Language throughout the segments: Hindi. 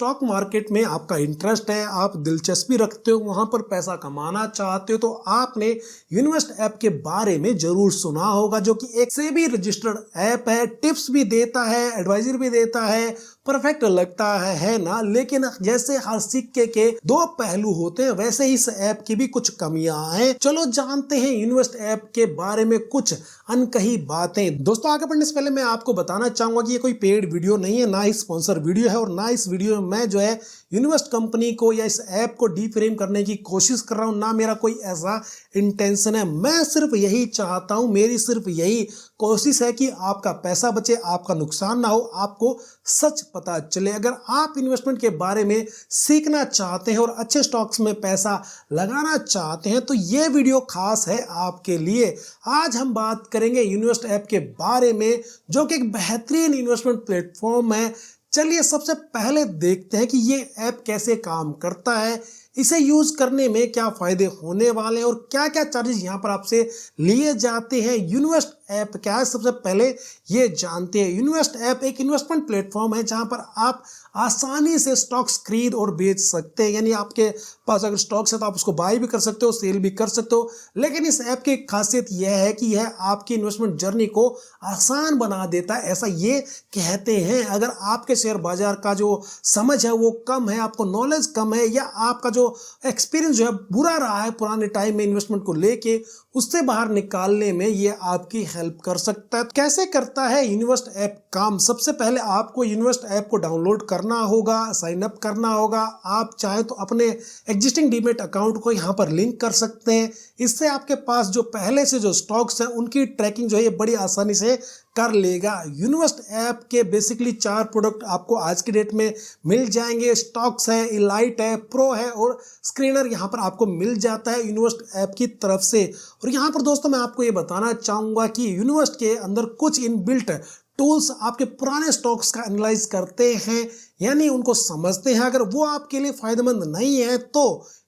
स्टॉक मार्केट में आपका इंटरेस्ट है, आप दिलचस्पी रखते हो, वहां पर पैसा कमाना चाहते हो, तो आपने यूनिवेस्ट ऐप के बारे में जरूर सुना होगा, जो कि एक सेबी रजिस्टर्ड ऐप है। टिप्स भी देता है, एडवाइजरी भी देता है, परफेक्ट लगता है ना। लेकिन जैसे हर सिक्के के दो पहलू होते हैं, वैसे ही इस ऐप की भी कुछ कमियां हैं। चलो जानते हैं इन्वेस्ट ऐप के बारे में कुछ अनकही बातें। दोस्तों आगे बढ़ने से पहले मैं आपको बताना चाहूंगा कि ये कोई पेड वीडियो नहीं है, ना ही स्पॉन्सर वीडियो है, और ना इस वीडियो में मैं जो है यूनिवेस्ट कंपनी को या इस ऐप को डीफ्रेम करने की कोशिश कर रहा हूं, ना मेरा कोई ऐसा इंटेंशन है। मैं सिर्फ यही चाहता हूं, मेरी सिर्फ यही कोशिश है कि आपका पैसा बचे, आपका नुकसान ना हो, आपको सच पता चले। अगर आप इन्वेस्टमेंट के बारे में सीखना चाहते हैं और अच्छे स्टॉक्स में पैसा लगाना चाहते हैं तो ये वीडियो खास है आपके लिए। आज हम बात करेंगे इन्वेस्ट ऐप के बारे में, जो कि एक बेहतरीन इन्वेस्टमेंट प्लेटफॉर्म है। चलिए सबसे पहले देखते हैं कि ये ऐप कैसे काम करता है, इसे यूज करने में क्या फायदे होने वाले हैं और क्या क्या चार्जेस यहाँ पर आपसे लिए जाते हैं। यूनिवेस्ट ऐप क्या है, सबसे पहले ये जानते हैं। यूनिवेस्ट ऐप एक इन्वेस्टमेंट प्लेटफॉर्म है जहां पर आप आसानी से स्टॉक्स खरीद और बेच सकते हैं। यानी आपके पास अगर स्टॉक्स है तो आप उसको बाय भी कर सकते हो, सेल भी कर सकते हो। लेकिन इस ऐप की खासियत यह है कि यह आपकी इन्वेस्टमेंट जर्नी को आसान बना देता है, ऐसा ये कहते हैं। अगर आपके शेयर बाजार का जो समझ है वो कम है, आपको नॉलेज कम है, या आपका जो एक्सपीरियंस जो है बुरा रहा है पुराने टाइम में इन्वेस्टमेंट को लेके, उससे बाहर निकालने में ये आपकी हेल्प कर सकता है। कैसे करता है इन्वेस्ट ऐप काम? सबसे पहले आपको इन्वेस्ट ऐप को डाउनलोड करना होगा, साइन अप करना होगा। आप चाहे तो अपने एग्जिस्टिंग डीमेट अकाउंट को यहाँ पर लिंक कर सकते हैं। इससे आपके पास जो पहले से जो स्टॉक्स हैं उनकी ट्रैकिंग जो है ये बड़ी आसानी से कर लेगा। यूनिवेस्ट ऐप के बेसिकली 4 प्रोडक्ट आपको आज की डेट में मिल जाएंगे। स्टॉक्स है, इलाइट है, प्रो है और स्क्रीनर यहाँ पर आपको मिल जाता है यूनिवेस्ट ऐप की तरफ से। और यहाँ पर दोस्तों मैं आपको ये बताना चाहूँगा कि यूनिवेस्ट के अंदर कुछ इनबिल्ट टूल्स आपके पुराने स्टॉक्स का एनालाइज करते हैं, यानी उनको समझते हैं। अगर वो आपके लिए फायदेमंद नहीं है तो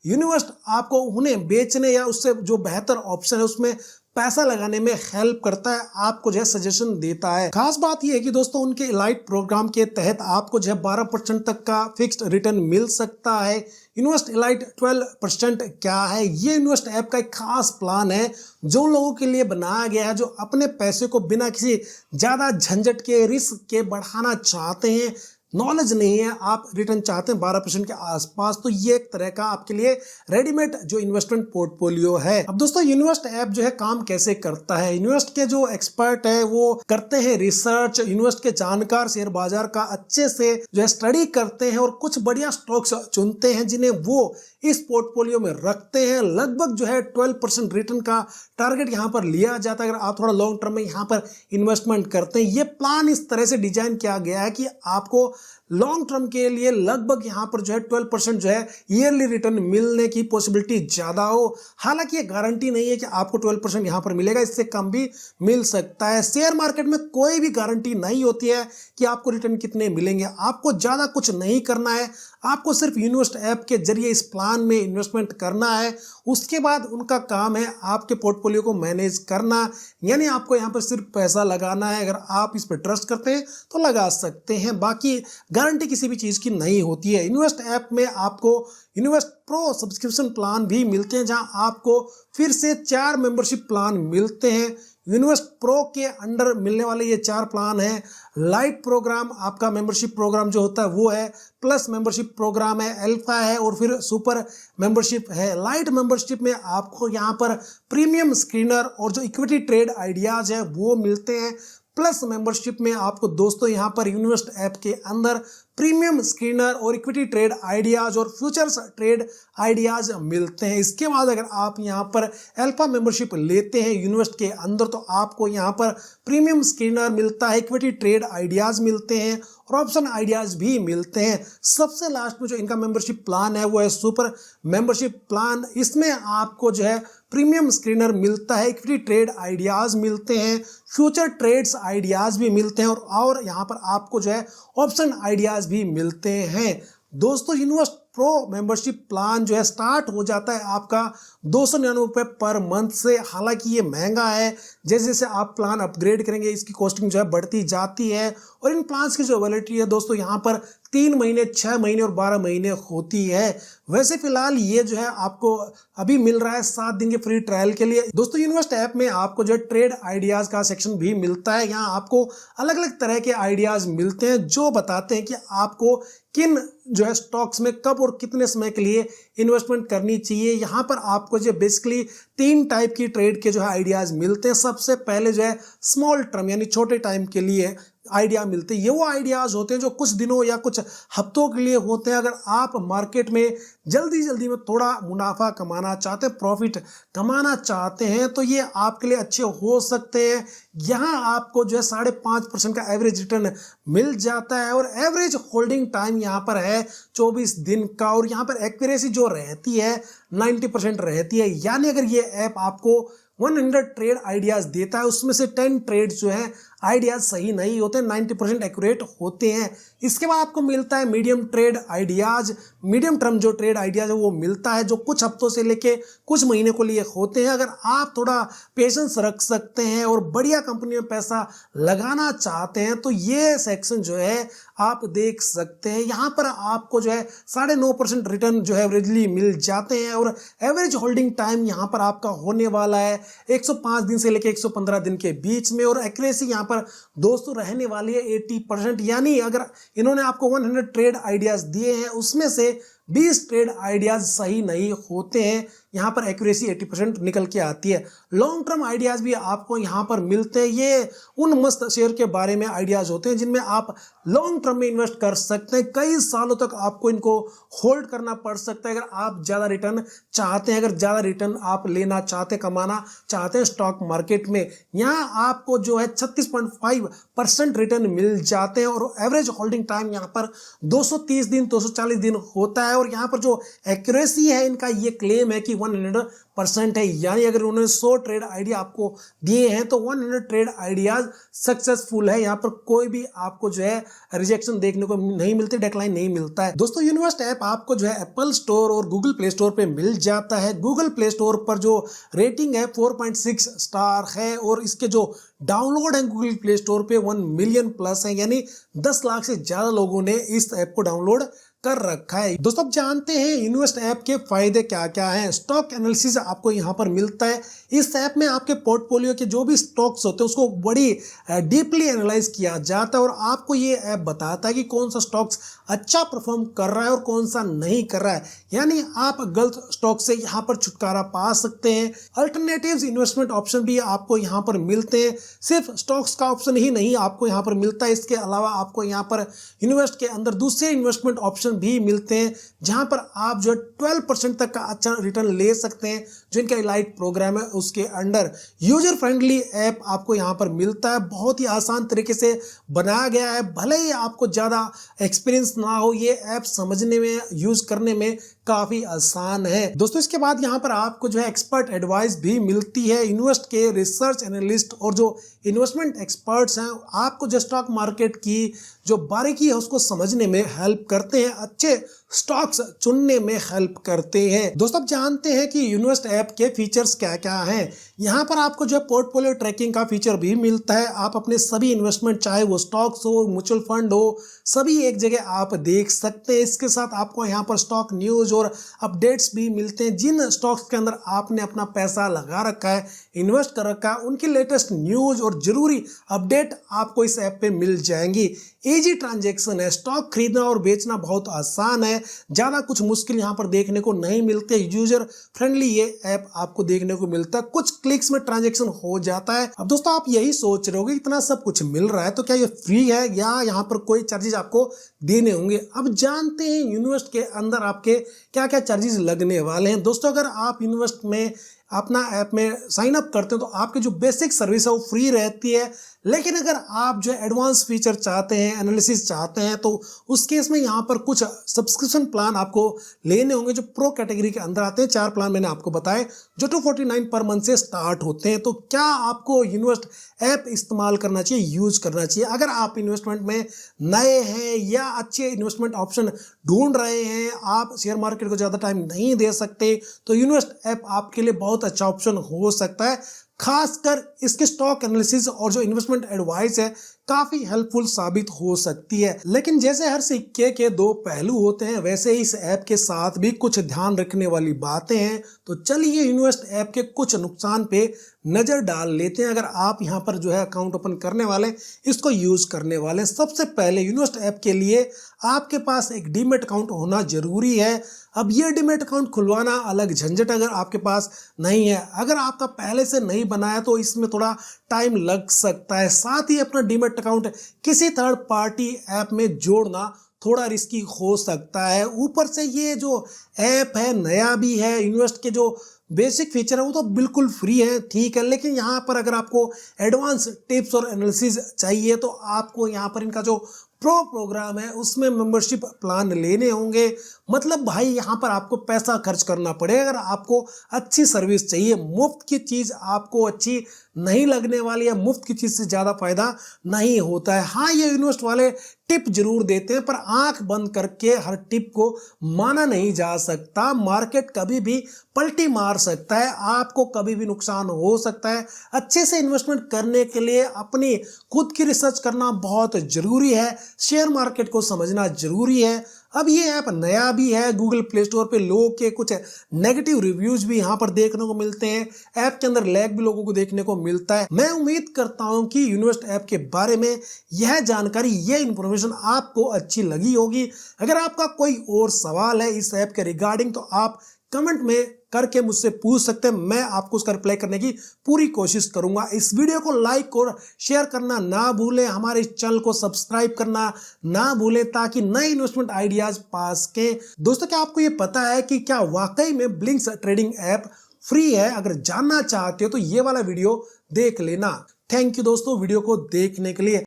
यूनिवेस्ट आपको उन्हें बेचने या उससे जो बेहतर ऑप्शन है उसमें पैसा लगाने में हेल्प करता है, आपको जो है सजेशन देता है। खास बात यह है कि दोस्तों उनके इलाइट प्रोग्राम के तहत आपको जो है 12% तक का फिक्स्ड रिटर्न मिल सकता है। इन्वेस्ट इलाइट 12% क्या है? ये इन्वेस्ट ऐप का एक खास प्लान है जो लोगों के लिए बनाया गया है, जो अपने पैसे को बिना किसी ज्यादा झंझट के, रिस्क के बढ़ाना चाहते हैं। नॉलेज नहीं है, आप रिटर्न चाहते हैं 12% के आसपास, तो ये एक तरह का आपके लिए रेडीमेड जो इन्वेस्टमेंट पोर्टफोलियो है। अब दोस्तों इन्वेस्ट ऐप जो है काम कैसे करता है? इन्वेस्ट के जो एक्सपर्ट है वो करते हैं रिसर्च, इन्वेस्ट के जानकार शेयर बाजार का अच्छे से जो है स्टडी करते हैं और कुछ बढ़िया स्टॉक्स चुनते हैं जिन्हें वो इस पोर्टफोलियो में रखते हैं। लगभग जो है 12% रिटर्न का टारगेट यहाँ पर लिया जाता है अगर आप थोड़ा लॉन्ग टर्म में यहाँ पर इन्वेस्टमेंट करते हैं। ये प्लान इस तरह से डिजाइन किया गया है कि आपको लॉन्ग टर्म के लिए लगभग यहाँ पर जो है 12% जो है ईयरली रिटर्न मिलने की पॉसिबिलिटी ज्यादा हो। हालांकि ये गारंटी नहीं है कि आपको 12% यहाँ पर मिलेगा, इससे कम भी मिल सकता है। शेयर मार्केट में कोई भी गारंटी नहीं होती है कि आपको रिटर्न कितने मिलेंगे। आपको ज्यादा कुछ नहीं करना है, आपको सिर्फ इन्वेस्ट ऐप के जरिए इस प्लान में इन्वेस्टमेंट करना है। उसके बाद उनका काम है आपके पोर्टफोलियो को मैनेज करना, यानी आपको यहाँ पर सिर्फ पैसा लगाना है। अगर आप इस पर ट्रस्ट करते हैं तो लगा सकते हैं, बाकी गारंटी किसी भी चीज की नहीं होती है। इन्वेस्ट ऐप में आपको इन्वेस्ट प्रो सब्सक्रिप्शन प्लान भी मिलते हैं, जहां आपको फिर से 4 मेंबरशिप प्लान मिलते हैं। इन्वेस्ट प्रो के अंडर मिलने वाले ये 4 प्लान है। लाइट प्रोग्राम आपका मेंबरशिप प्रोग्राम जो होता है वो है, प्लस मेंबरशिप प्रोग्राम है, अल्फा है और फिर सुपर मेंबरशिप है। लाइट मेंबरशिप में आपको यहाँ पर प्रीमियम स्क्रीनर और जो इक्विटी ट्रेड आइडियाज है वो मिलते हैं। प्लस मेंबरशिप में आपको दोस्तों यहाँ पर इन्वेस्ट ऐप के अंदर प्रीमियम स्क्रीनर और इक्विटी ट्रेड आइडियाज और फ्यूचर्स ट्रेड आइडियाज मिलते हैं। इसके बाद अगर आप यहाँ पर अल्फा मेंबरशिप लेते हैं इन्वेस्ट के अंदर तो आपको यहाँ पर प्रीमियम स्क्रीनर मिलता है, इक्विटी ट्रेड आइडियाज मिलते हैं और ऑप्शन आइडियाज भी मिलते हैं। सबसे लास्ट में जो इनका मेंबरशिप प्लान है वो है सुपर मेंबरशिप प्लान। इसमें आपको जो है प्रीमियम स्क्रीनर मिलता है, इक्विटी ट्रेड आइडियाज मिलते हैं, फ्यूचर ट्रेड्स आइडियाज भी मिलते हैं और यहाँ पर आपको जो है ऑप्शन आइडियाज भी मिलते हैं। दोस्तों इन्वेस्ट प्रो मेंबरशिप प्लान जो है स्टार्ट हो जाता है आपका 299 रुपये पर मंथ से। हालांकि ये महंगा है, जैसे जैसे आप प्लान अपग्रेड करेंगे इसकी कॉस्टिंग जो है बढ़ती जाती है। और इन प्लान्स की जो वैलिडिटी है दोस्तों यहाँ पर 3 महीने, 6 महीने और 12 महीने होती है। वैसे फिलहाल ये जो है आपको अभी मिल रहा है 7 दिन के फ्री ट्रायल के लिए। दोस्तों इन्वेस्ट ऐप में आपको जो है ट्रेड आइडियाज का सेक्शन भी मिलता है। यहाँ आपको अलग अलग तरह के आइडियाज मिलते हैं जो बताते हैं कि आपको किन जो है स्टॉक्स में कब और कितने समय के लिए इन्वेस्टमेंट करनी चाहिए। यहाँ पर आपको जो बेसिकली 3 टाइप की ट्रेड के जो है आइडियाज मिलते हैं। सबसे पहले जो है स्मॉल टर्म यानी छोटे टाइम के लिए आइडिया मिलते हैं। ये वो आइडियाज होते हैं जो कुछ दिनों या कुछ हफ्तों के लिए होते हैं। अगर आप मार्केट में जल्दी में थोड़ा मुनाफा कमाना चाहते हैं, प्रॉफिट कमाना चाहते हैं, तो ये आपके लिए अच्छे हो सकते हैं। यहाँ आपको जो है 5.5% का एवरेज रिटर्न मिल जाता है और एवरेज होल्डिंग टाइम यहाँ पर है 24 दिन का। और यहाँ पर एक्यूरेसी जो रहती है 90% रहती है। यानी अगर ये ऐप आपको 100 ट्रेड आइडियाज देता है, उसमें से 10 ट्रेड जो है आइडियाज सही नहीं होते, 90% एक्यूरेट होते हैं। इसके बाद आपको मिलता है medium trade ideas. Medium term जो ट्रेड आइडियाज है वो मिलता है, जो कुछ हफ्तों से लेके कुछ महीने को लिए होते हैं। अगर आप थोड़ा पेशेंस रख सकते हैं और बढ़िया कंपनी में पैसा लगाना चाहते हैं तो ये सेक्शन जो है आप देख सकते हैं। यहाँ पर आपको जो है 9.5% रिटर्न जो है एवरेजली मिल जाते हैं और एवरेज होल्डिंग टाइम यहाँ पर आपका होने वाला है 105 दिन से लेकर 115 दिन के बीच में। और एक्यूरेसी यहाँ पर दोस्तों रहने वाली है 80%। यानी अगर इन्होंने आपको 100 ट्रेड आइडियाज दिए हैं उसमें से 20 ट्रेड आइडियाज सही नहीं होते हैं, यहाँ पर एक्यूरेसी 80% निकल के आती है। लॉन्ग टर्म आइडियाज भी आपको यहाँ पर मिलते हैं। ये उन मस्त शेयर के बारे में आइडियाज होते हैं जिनमें आप लॉन्ग टर्म में इन्वेस्ट कर सकते हैं। कई सालों तक आपको इनको होल्ड करना पड़ सकता है अगर आप ज़्यादा रिटर्न चाहते हैं, अगर ज़्यादा रिटर्न आप लेना चाहते हैं, कमाना चाहते हैं स्टॉक मार्केट में। यहाँ आपको जो है 36.5% रिटर्न मिल जाते हैं और एवरेज होल्डिंग टाइम यहाँ पर 230 दिन 240 दिन होता है। और यहाँ पर जो एक्यूरेसी है इनका ये क्लेम है कि 100% है। यानी अगर उन्होंने 100 ट्रेड आइडिया आपको दिए हैं तो 100 ट्रेड आइडियाज सक्सेसफुल है। यहाँ पर कोई भी आपको जो है रिजेक्शन देखने को नहीं मिलती, डेक्लाइन नहीं मिलता है। दोस्तों इन्वेस्ट ऐप आपको जो है एप्पल स्टोर और गूगल प्ले स्टोर पे मिल जाता है। गूगल प्ले स्टोर पर जो रेटिंग है 4.6 स्टार है और इसके जो डाउनलोड है गूगल प्ले स्टोर पे 1 मिलियन प्लस है, यानी 10 लाख से ज्यादा लोगों ने इस ऐप को डाउनलोड कर रखा है। दोस्तों अब जानते हैं इन्वेस्ट ऐप के फायदे क्या क्या हैं। स्टॉक एनालिसिस आपको यहाँ पर मिलता है। इस ऐप में आपके पोर्टफोलियो के जो भी स्टॉक्स होते हैं उसको बड़ी डीपली एनालाइज किया जाता है और आपको ये ऐप बताता है कि कौन सा स्टॉक्स अच्छा परफॉर्म कर रहा है और कौन सा नहीं कर रहा है। यानी आप गलत स्टॉक से यहाँ पर छुटकारा पा सकते हैं। अल्टरनेटिव्स इन्वेस्टमेंट ऑप्शन भी आपको यहाँ पर मिलते हैं। सिर्फ स्टॉक्स का ऑप्शन ही नहीं आपको यहाँ पर मिलता है, इसके अलावा आपको यहाँ पर इन्वेस्ट के अंदर दूसरे इन्वेस्टमेंट ऑप्शन भी मिलते हैं जहां पर आप जो 12% तक का अच्छा रिटर्न ले सकते हैं। जो इनका इलाइट प्रोग्राम है उसके अंडर यूजर फ्रेंडली ऐप आपको यहां पर मिलता है। बहुत ही आसान तरीके से बनाया गया है। भले ही आपको ज़्यादा एक्सपीरियंस ना हो, ये ऐप समझने में, यूज करने में काफ़ी आसान है। दोस्तों इसके बाद यहाँ पर आपको जो है एक्सपर्ट एडवाइस भी मिलती है। इन्वेस्ट के रिसर्च एनालिस्ट और जो इन्वेस्टमेंट एक्सपर्ट्स हैं आपको जो स्टॉक मार्केट की जो बारीकी है उसको समझने में हेल्प करते हैं, अच्छे स्टॉक्स चुनने में हेल्प करते हैं। दोस्तों आप जानते हैं कि इन्वेस्ट ऐप के फीचर्स क्या क्या हैं। यहाँ पर आपको जो है पोर्टफोलियो ट्रैकिंग का फीचर भी मिलता है। आप अपने सभी इन्वेस्टमेंट, चाहे वो स्टॉक्स हो, म्यूचुअल फंड हो, सभी एक जगह आप देख सकते हैं। इसके साथ आपको यहाँ पर स्टॉक न्यूज और अपडेट्स भी मिलते हैं। जिन स्टॉक्स के अंदर आपने अपना पैसा लगा रखा है, इन्वेस्ट कर रखा है, उनकी लेटेस्ट न्यूज और जरूरी अपडेट आपको इस ऐप पे मिल जाएंगी। इजी ट्रांजैक्शन है, स्टॉक खरीदना और बेचना बहुत आसान है, ज़्यादा कुछ मुश्किल यहाँ पर देखने को नहीं मिलते। यूजर फ्रेंडली ये ऐप आपको देखने को मिलता है, कुछ क्लिक्स में ट्रांजैक्शन हो जाता है। अब दोस्तों आप यही सोच रहे होगे इतना सब कुछ मिल रहा है तो क्या ये फ्री है या यहाँ पर कोई चार्जेस आपको देने होंगे। अब जानते हैं इन्वेस्ट के अंदर आपके क्या क्या चार्जेस लगने वाले हैं। दोस्तों अगर आप इन्वेस्ट में अपना ऐप में साइन अप करते हो तो आपकी जो बेसिक सर्विस है वो फ्री रहती है। लेकिन अगर आप जो एडवांस फीचर चाहते हैं, एनालिसिस चाहते हैं, तो उस केस में यहाँ पर कुछ सब्सक्रिप्शन प्लान आपको लेने होंगे जो प्रो कैटेगरी के अंदर आते हैं। 4 प्लान मैंने आपको बताए जो 249 पर मंथ से स्टार्ट होते हैं। तो क्या आपको इन्वेस्ट ऐप इस्तेमाल करना चाहिए, यूज करना चाहिए? अगर आप इन्वेस्टमेंट में नए हैं या अच्छे इन्वेस्टमेंट ऑप्शन ढूंढ रहे हैं, आप शेयर मार्केट को ज़्यादा टाइम नहीं दे सकते, तो इन्वेस्ट ऐप आपके लिए बहुत अच्छा ऑप्शन हो सकता है। खासकर इसके स्टॉक एनालिसिस और जो इन्वेस्टमेंट एडवाइस है काफी हेल्पफुल साबित हो सकती है। लेकिन जैसे हर सिक्के के 2 पहलू होते हैं, वैसे ही इस ऐप के साथ भी कुछ ध्यान रखने वाली बातें हैं। तो चलिए इन्वेस्ट ऐप के कुछ नुकसान पे नजर डाल लेते हैं अगर आप यहां पर जो है अकाउंट ओपन करने वाले, इसको यूज करने वाले। सबसे पहले इन्वेस्ट ऐप के लिए आपके पास एक डीमैट अकाउंट होना जरूरी है। अब ये डीमैट अकाउंट खुलवाना अलग झंझट अगर आपके पास नहीं है। अगर आपका पहले से नहीं बनाया तो इसमें थोड़ा टाइम लग सकता है। साथ ही अपना डीमैट अकाउंट किसी थर्ड पार्टी ऐप में जोड़ना थोड़ा रिस्की हो सकता है। ऊपर से ये जो ऐप है नया भी है, इन्वेस्ट के जो बेसिक फीचर है वो तो बिल्कुल फ्री है, ठीक है। लेकिन यहाँ पर अगर आपको एडवांस टिप्स और एनालिसिस चाहिए तो आपको यहाँ पर इनका जो प्रो प्रोग्राम है उसमें मेंबरशिप प्लान लेने होंगे। मतलब भाई यहाँ पर आपको पैसा खर्च करना पड़ेगा अगर आपको अच्छी सर्विस चाहिए। मुफ्त की चीज़ आपको अच्छी नहीं लगने वाली है, मुफ्त की चीज़ से ज़्यादा फायदा नहीं होता है। हाँ, ये इन्वेस्ट वाले टिप जरूर देते हैं पर आंख बंद करके हर टिप को माना नहीं जा सकता। मार्केट कभी भी पलटी मार सकता है, आपको कभी भी नुकसान हो सकता है। अच्छे से इन्वेस्टमेंट करने के लिए अपनी खुद की रिसर्च करना बहुत जरूरी है, शेयर मार्केट को समझना जरूरी है। अब ये ऐप नया भी है, गूगल प्ले स्टोर पे लोगों के कुछ नेगेटिव रिव्यूज भी यहाँ पर देखने को मिलते हैं। ऐप के अंदर लैग भी लोगों को देखने को मिलता है। मैं उम्मीद करता हूँ कि इन्वेस्ट ऐप के बारे में यह जानकारी, यह इंफॉर्मेशन आपको अच्छी लगी होगी। अगर आपका कोई और सवाल है इस ऐप के रिगार्डिंग तो आप कमेंट में करके मुझसे पूछ सकते हैं, मैं आपको उसका रिप्लाई करने की पूरी कोशिश करूंगा। इस वीडियो को लाइक और शेयर करना ना भूलें, हमारे इस चैनल को सब्सक्राइब करना ना भूलें ताकि नए इन्वेस्टमेंट आइडियाज पास के। दोस्तों, क्या आपको ये पता है कि क्या वाकई में ब्लिंक्स ट्रेडिंग ऐप फ्री है? अगर जानना चाहते हो तो ये वाला वीडियो देख लेना। थैंक यू दोस्तों वीडियो को देखने के लिए।